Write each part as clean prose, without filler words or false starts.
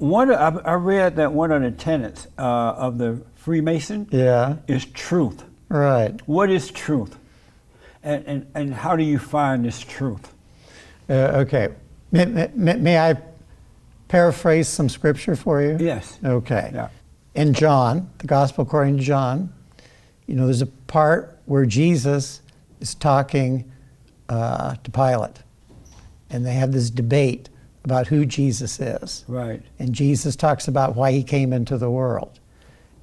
I read that one of the tenets of the Freemason is truth. Right. What is truth? And how do you find this truth? Okay. May I paraphrase some scripture for you? Yes. Okay. Yeah. In John, the Gospel according to John, there's a part where Jesus is talking to Pilate, and they have this debate about who Jesus is. Right. And Jesus talks about why he came into the world.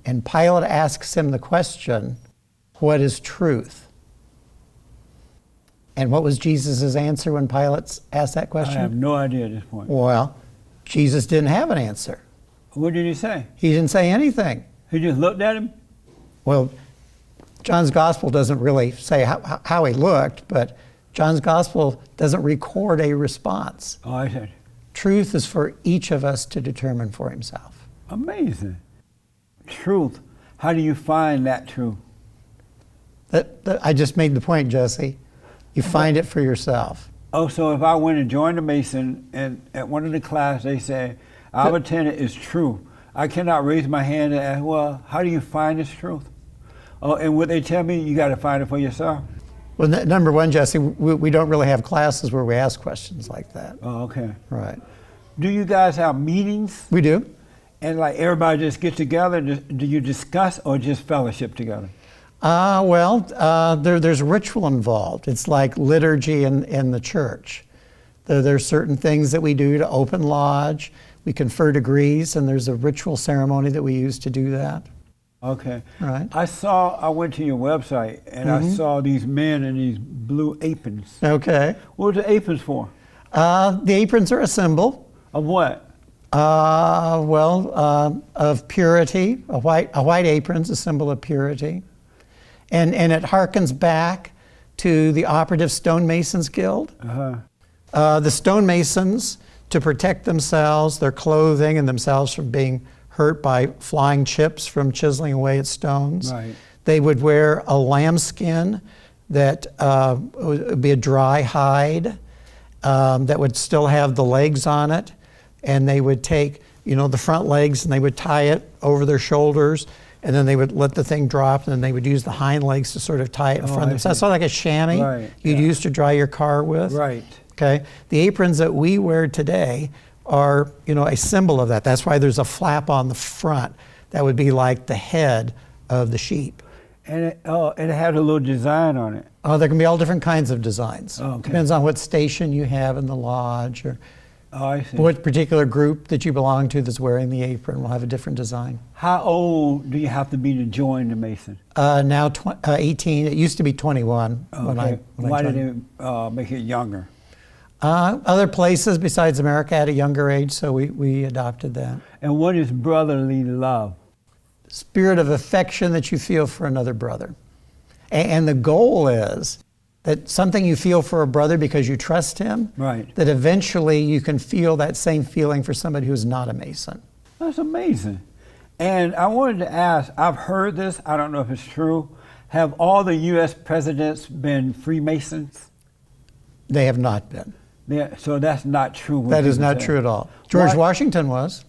And Pilate asks him the question, what is truth? And what was Jesus' answer when Pilate asked that question? I have no idea at this point. Well, Jesus didn't have an answer. What did he say? He didn't say anything. He just looked at him? Well, John's Gospel doesn't really say how he looked, but John's Gospel doesn't record a response. Oh, I see. Truth is for each of us to determine for himself. Amazing. Truth. How do you find that truth? I just made the point, Jesse. You find it for yourself. Oh, so if I went and joined a Mason, and at one of the class they say, our tenet is true, I cannot raise my hand and ask, well, how do you find this truth? Oh, and would they tell me you got to find it for yourself? Well, number one, Jesse, we don't really have classes where we ask questions like that. Oh, okay. Right. Do you guys have meetings? We do. And like everybody just get together? Do you discuss or just fellowship together? There's ritual involved. It's like liturgy in the church. There's certain things that we do to open lodge. We confer degrees, and there's a ritual ceremony that we use to do that. Okay. Right. I went to your website, and I saw these men in these blue aprons. Okay. What are the aprons for? The aprons are a symbol. Of what? Of purity. A white apron's a symbol of purity. And it harkens back to the operative stonemasons guild. The stonemasons, to protect themselves, their clothing, and themselves from being hurt by flying chips from chiseling away at stones. Right. They would wear a lambskin that would be a dry hide that would still have the legs on it. And they would take, the front legs, and they would tie it over their shoulders, and then they would let the thing drop, and then they would use the hind legs to sort of tie it in front of them. So that's sort of like a chamois you'd use to dry your car with. Right. Okay. The aprons that we wear today are, a symbol of that. That's why there's a flap on the front. That would be like the head of the sheep. And it had a little design on it. Oh, there can be all different kinds of designs. Oh, okay. Depends on what station you have in the lodge, or I see. what particular group that you belong to that's wearing the apron will have a different design. How old do you have to be to join the Mason? Now 18. It used to be 21 when I Why joined. did they make it younger? Other places besides America had a younger age, so we adopted that. And what is brotherly love? Spirit of affection that you feel for another brother. And the goal is that something you feel for a brother because you trust him, right, that eventually you can feel that same feeling for somebody who's not a Mason. That's amazing. And I wanted to ask, I've heard this, I don't know if it's true, have all the U.S. presidents been Freemasons? They have not been. So that's not true. That is not true at all. George Washington was.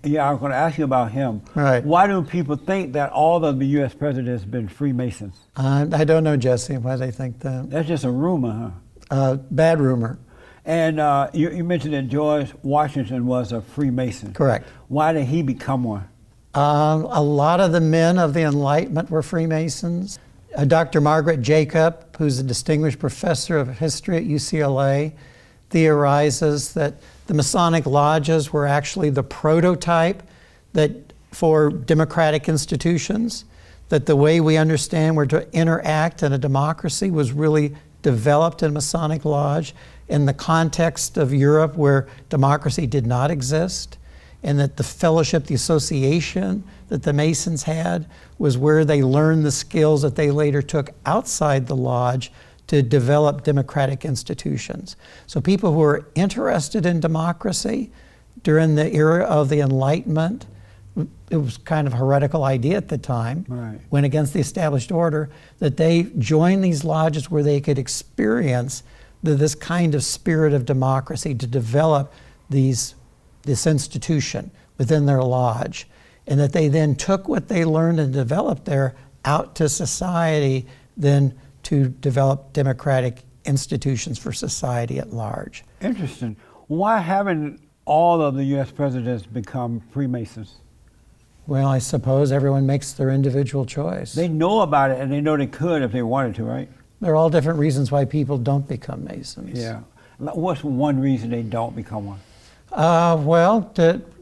Yeah, I was going to ask you about him. Right. Why do people think that all of the U.S. presidents have been Freemasons? I don't know, Jesse, why they think that. That's just a rumor, huh? Bad rumor. And you mentioned that George Washington was a Freemason. Correct. Why did he become one? A lot of the men of the Enlightenment were Freemasons. Dr. Margaret Jacob, who's a distinguished professor of history at UCLA, theorizes that the Masonic lodges were actually the prototype for democratic institutions, that the way we understand we're to interact in a democracy was really developed in Masonic Lodge in the context of Europe where democracy did not exist, and that the fellowship, the association that the Masons had was where they learned the skills that they later took outside the lodge to develop democratic institutions. So people who were interested in democracy during the era of the Enlightenment, it was kind of a heretical idea at the time, right, went against the established order, that they joined these lodges where they could experience this kind of spirit of democracy to develop this institution, within their lodge, and that they then took what they learned and developed there out to society, then to develop democratic institutions for society at large. Interesting. Why haven't all of the U.S. presidents become Freemasons? Well, I suppose everyone makes their individual choice. They know about it, and they know they could if they wanted to, right? There are all different reasons why people don't become Masons. Yeah. What's one reason they don't become one?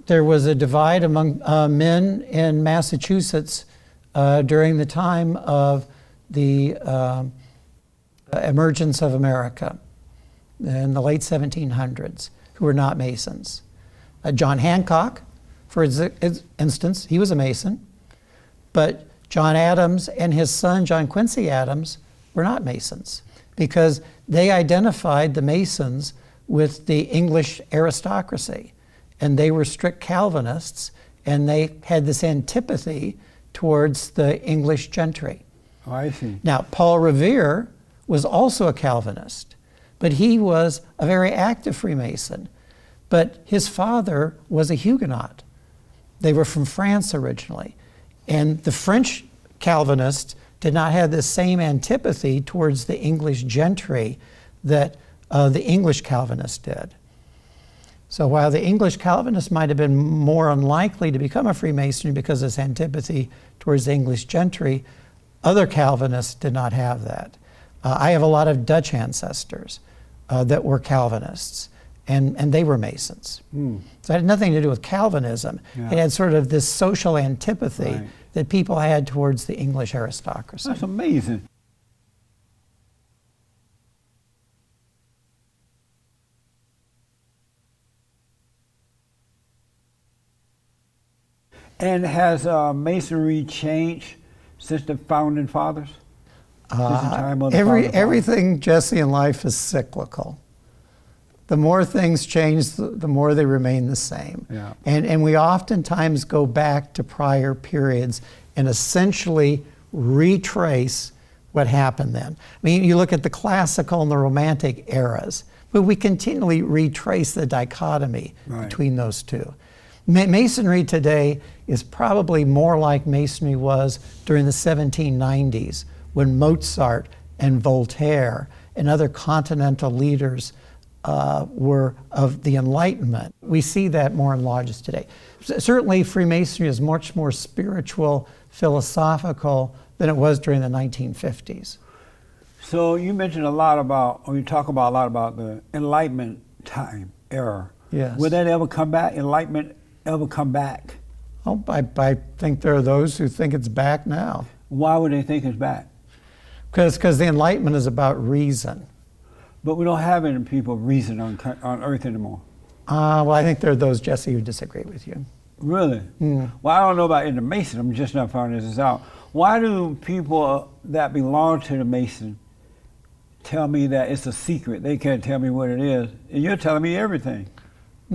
There was a divide among men in Massachusetts during the time of the emergence of America in the late 1700s, who were not Masons. John Hancock, for instance, he was a Mason, but John Adams and his son, John Quincy Adams, were not Masons because they identified the Masons with the English aristocracy, and they were strict Calvinists, and they had this antipathy towards the English gentry. Oh, I see. Now, Paul Revere was also a Calvinist, but he was a very active Freemason. But his father was a Huguenot. They were from France originally. And the French Calvinists did not have the same antipathy towards the English gentry that the English Calvinists did. So while the English Calvinists might have been more unlikely to become a Freemason because of his antipathy towards the English gentry, other Calvinists did not have that. I have a lot of Dutch ancestors that were Calvinists, and they were Masons. So it had nothing to do with Calvinism. Yeah. It had sort of this social antipathy Right. that people had towards the English aristocracy. That's amazing. And has Masonry changed since the founding fathers? Since the time of the founding fathers? Everything, Jesse, in life is cyclical. The more things change, the more they remain the same. Yeah. And we oftentimes go back to prior periods and essentially retrace what happened then. I mean, you look at the classical and the romantic eras, but we continually retrace the dichotomy Right. between those two. Masonry today is probably more like Masonry was during the 1790s when Mozart and Voltaire and other continental leaders were of the Enlightenment. We see that more in lodges today. Certainly Freemasonry is much more spiritual, philosophical than it was during the 1950s. So you mentioned a lot about, or you talk about a lot about the Enlightenment time, era. Yes. Will that ever come back? Enlightenment ever come back? Oh, I think there are those who think it's back now. Why would they think it's back? Because the Enlightenment is about reason. But we don't have any people reason on Earth anymore. Well, I think there are those, Jesse, who disagree with you. Really? Well, I don't know about in the Mason. I'm just not finding this out. Why do people that belong to the Mason tell me that it's a secret? They can't tell me what it is. And you're telling me everything.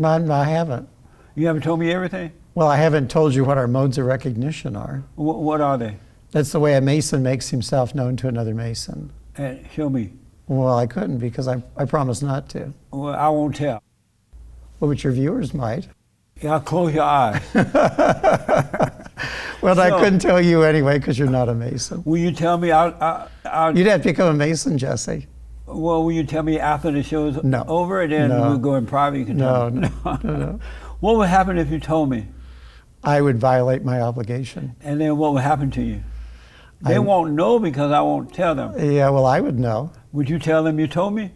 I haven't. You haven't told me everything? Well, I haven't told you what our modes of recognition are. What are they? That's the way a Mason makes himself known to another Mason. And show me. Well, I couldn't because I promised not to. Well, I won't tell. Well, but your viewers might. Yeah, close your eyes. Well, I So- couldn't tell you anyway because you're not a Mason. Will you tell me? You'd have to become a Mason, Jesse. Well, will you tell me after the show's No. over, and then No. we'll go in private? You can No, tell me. no. What would happen if you told me? I would violate my obligation. And then what would happen to you? They won't know because I won't tell them. Yeah, well, I would know. Would you tell them you told me?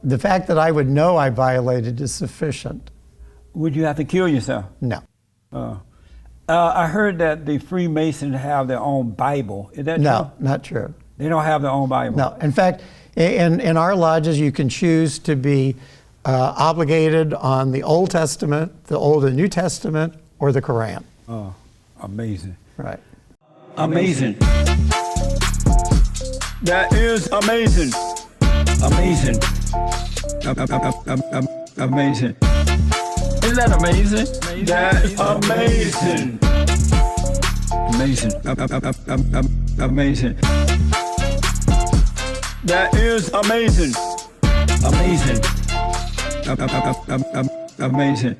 The fact that I would know I violated is sufficient. Would you have to kill yourself? No. I heard that the Freemasons have their own Bible. Is that No, true? not true. They don't have their own Bible. No. In fact, in our lodges, you can choose to be obligated on the Old Testament, the Old and New Testament, or the Quran. Oh, amazing. Right. Amazing. That is amazing. Amazing. Amazing. Isn't that amazing? That is amazing. Amazing. Amazing. That is amazing. Amazing. Amazing.